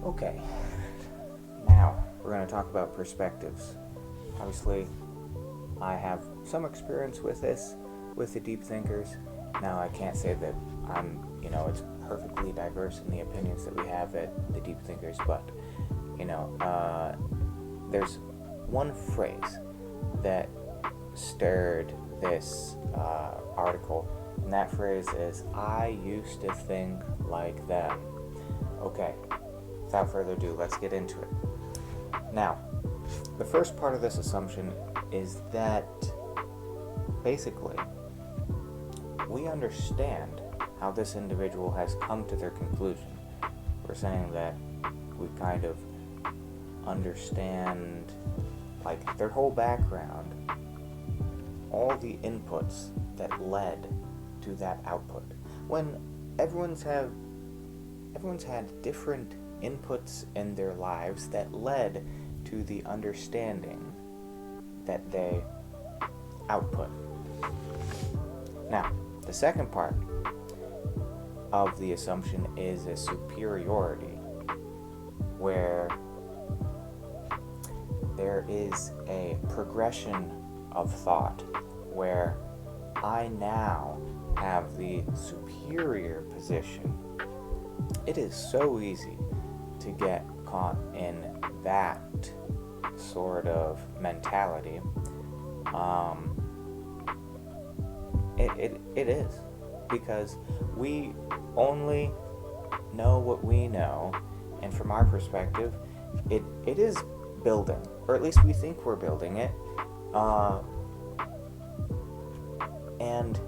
Okay, now we're going to talk about perspectives. Obviously, I have some experience with this, with the deep thinkers. Now, I can't say that it's perfectly diverse in the opinions that we have at the deep thinkers, but, there's one phrase that stirred this article, and that phrase is, "I used to think like them." Okay, without further ado, let's get into it. Now, the first part of this assumption is that basically we understand how this individual has come to their conclusion. We're saying that we kind of understand their whole background, all the inputs that led to that output. When everyone's had different inputs in their lives that led to the understanding that they output. Now, the second part of the assumption is a superiority, where there is a progression of thought, where I now have the superior position. It is so easy to get caught in that sort of mentality. It is, because we only know what we know, and from our perspective, it is building, or at least we think we're building it, and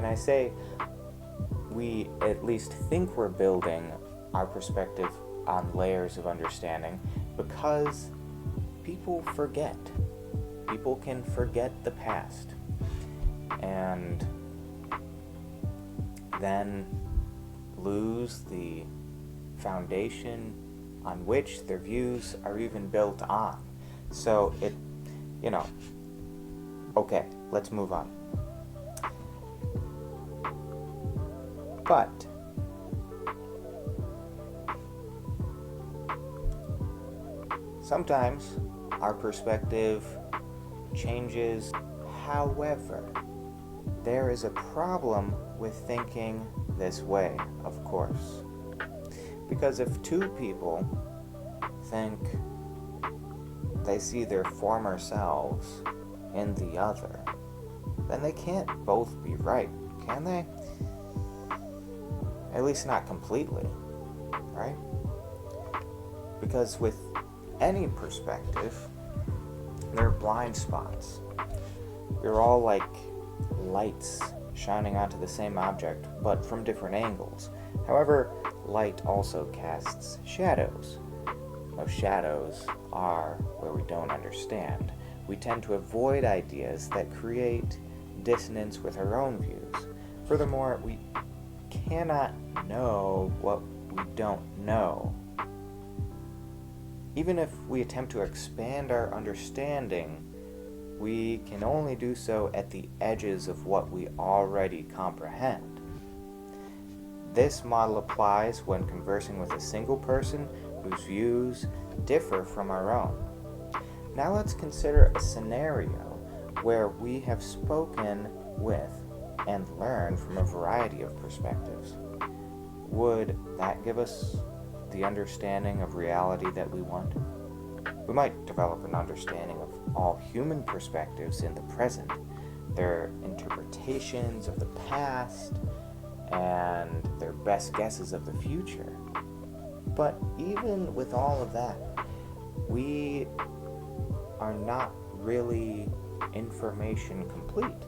I say we at least think we're building our perspective on layers of understanding, because people forget. People can forget the past, and then lose the foundation on which their views are even built on. So okay, let's move on. But sometimes our perspective changes. However, there is a problem with thinking this way, of course. Because if two people think they see their former selves in the other, then they can't both be right, can they? At least not completely, right? Because with any perspective, there are blind spots. We're all like lights shining onto the same object, but from different angles. However, light also casts shadows. Those shadows are where we don't understand. We tend to avoid ideas that create dissonance with our own views. Furthermore, we cannot know what we don't know. Even if we attempt to expand our understanding, we can only do so at the edges of what we already comprehend. This model applies when conversing with a single person whose views differ from our own. Now let's consider a scenario where we have spoken with and learned from a variety of perspectives. Would that give us the understanding of reality that we want? We might develop an understanding of all human perspectives in the present, their interpretations of the past, and their best guesses of the future. But even with all of that, we are not really information complete.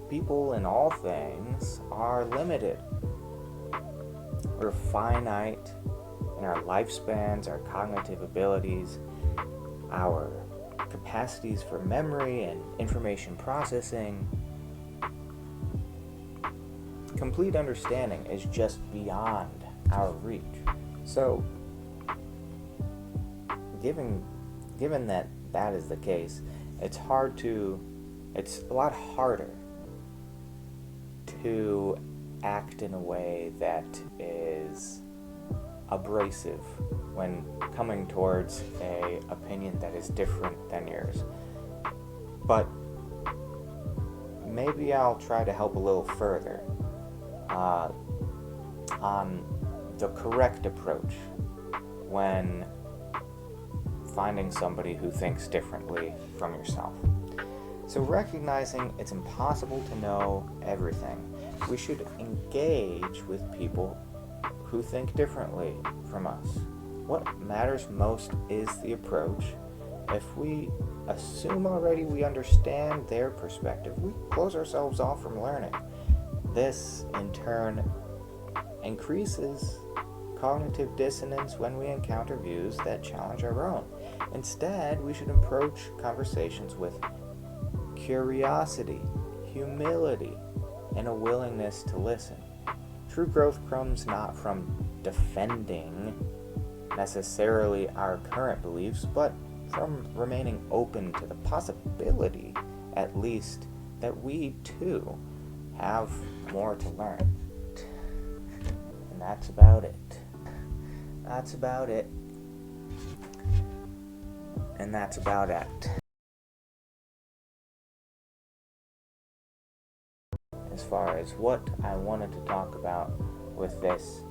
People in all things are limited. We're finite in our lifespans, our cognitive abilities, our capacities for memory and information processing. Complete understanding is just beyond our reach. So, given that is the case, it's a lot harder to act in a way that is abrasive when coming towards a opinion that is different than yours. But maybe I'll try to help a little further on the correct approach when finding somebody who thinks differently from yourself. So recognizing it's impossible to know everything, we should engage with people who think differently from us. What matters most is the approach. If we assume already we understand their perspective, we close ourselves off from learning. This, in turn, increases cognitive dissonance when we encounter views that challenge our own. Instead, we should approach conversations with curiosity, humility, and a willingness to listen. True growth comes not from defending necessarily our current beliefs, but from remaining open to the possibility, at least, that we too have more to learn. And that's about it. That's about it. And that's about it. As far as what I wanted to talk about with this,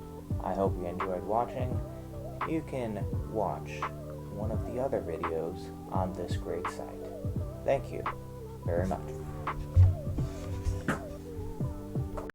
I hope you enjoyed watching. You can watch one of the other videos on this great site. Thank you very much.